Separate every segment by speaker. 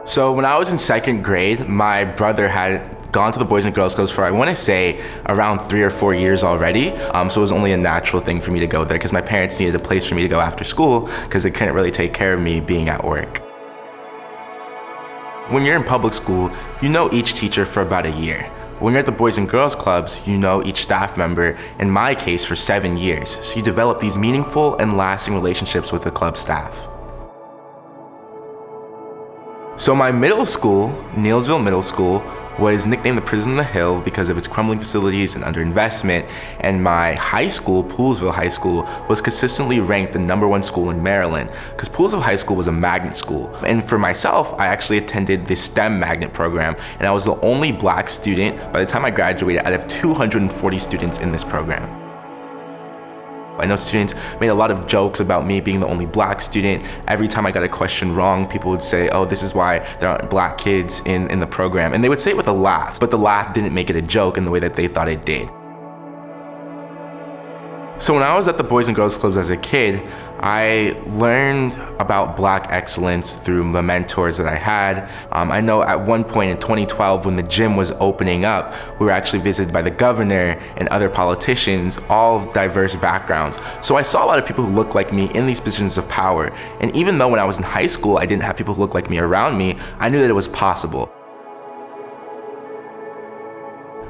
Speaker 1: So when I was in second grade, my brother had gone to the Boys and Girls Clubs for, I want to say, around 3 or 4 years already. So it was only a natural thing for me to go there because my parents needed a place for me to go after school because they couldn't really take care of me being at work. When you're in public school, you know each teacher for about a year. When you're at the Boys and Girls Clubs, you know each staff member, in my case, for 7 years. So you develop these meaningful and lasting relationships with the club staff. So my middle school, Neilsville Middle School, was nicknamed the Prison on the Hill because of its crumbling facilities and underinvestment, and my high school, Poolesville High School, was consistently ranked the #1 school in Maryland because Poolesville High School was a magnet school. And for myself, I actually attended the STEM magnet program, and I was the only black student by the time I graduated out of 240 students in this program. I know students made a lot of jokes about me being the only black student. Every time I got a question wrong, people would say, oh, this is why there aren't black kids in the program. And they would say it with a laugh, but the laugh didn't make it a joke in the way that they thought it did. So when I was at the Boys and Girls Clubs as a kid, I learned about black excellence through the mentors that I had. I know at one point in 2012 when the gym was opening up, we were actually visited by the governor and other politicians, all of diverse backgrounds. So I saw a lot of people who looked like me in these positions of power. And even though when I was in high school, I didn't have people who looked like me around me, I knew that it was possible.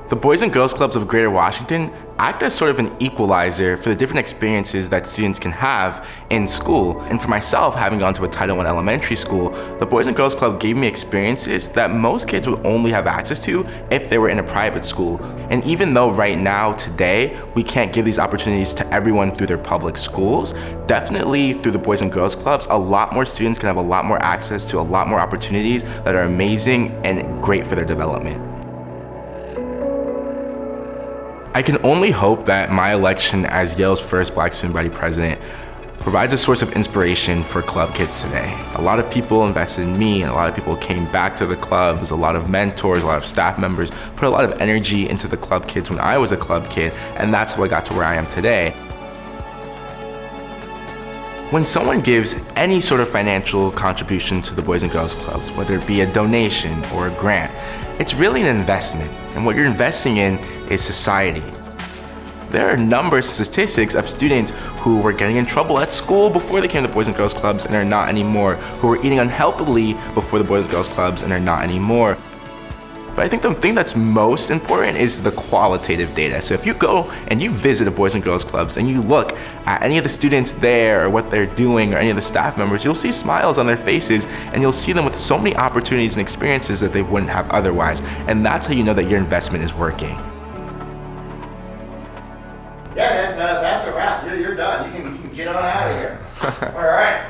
Speaker 1: The Boys and Girls Clubs of Greater Washington act as sort of an equalizer for the different experiences that students can have in school. And for myself, having gone to a Title I elementary school, the Boys and Girls Club gave me experiences that most kids would only have access to if they were in a private school. And even though right now, today, we can't give these opportunities to everyone through their public schools, definitely through the Boys and Girls Clubs, a lot more students can have a lot more access to a lot more opportunities that are amazing and great for their development. I can only hope that my election as Yale's first Black student body president provides a source of inspiration for club kids today. A lot of people invested in me, and a lot of people came back to the clubs, a lot of mentors, a lot of staff members put a lot of energy into the club kids when I was a club kid, and that's how I got to where I am today. When someone gives any sort of financial contribution to the Boys and Girls Clubs, whether it be a donation or a grant, it's really an investment, and what you're investing in is society. There are numbers and statistics of students who were getting in trouble at school before they came to Boys and Girls Clubs and are not anymore, who were eating unhealthily before the Boys and Girls Clubs and are not anymore. But I think the thing that's most important is the qualitative data. So if you go and you visit a Boys and Girls Clubs and you look at any of the students there or what they're doing or any of the staff members, you'll see smiles on their faces and you'll see them with so many opportunities and experiences that they wouldn't have otherwise. And that's how you know that your investment is working.
Speaker 2: Yeah, man, that's a wrap. You're done. You can get on out of here. All right.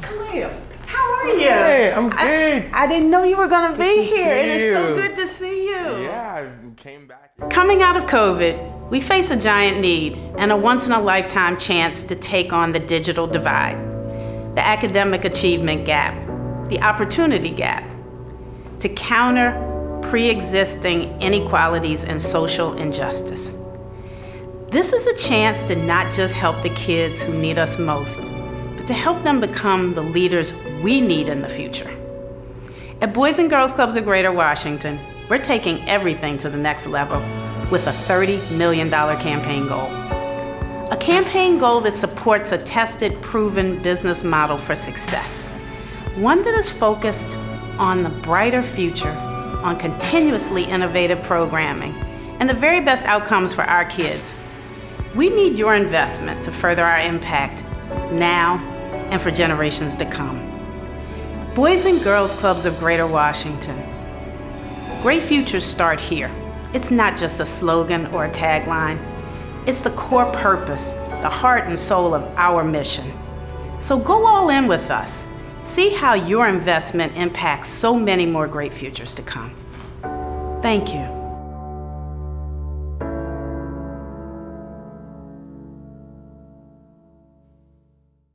Speaker 3: Kahlil, how are you?
Speaker 1: Hey, I'm good.
Speaker 3: I didn't know you were going to be here. It is so
Speaker 1: you.
Speaker 3: good to see you.
Speaker 1: Yeah, I came back.
Speaker 3: Coming out of COVID, we face a giant need and a once-in-a-lifetime chance to take on the digital divide, the academic achievement gap, the opportunity gap, to counter pre-existing inequalities and social injustice. This is a chance to not just help the kids who need us most, but to help them become the leaders we need in the future. At Boys and Girls Clubs of Greater Washington, we're taking everything to the next level with a $30 million campaign goal. A campaign goal that supports a tested, proven business model for success. One that is focused on the brighter future, on continuously innovative programming, and the very best outcomes for our kids. We need your investment to further our impact now and for generations to come. Boys and Girls Clubs of Greater Washington. Great futures start here. It's not just a slogan or a tagline. It's the core purpose, the heart and soul of our mission. So go all in with us. See how your investment impacts so many more great futures to come. Thank you.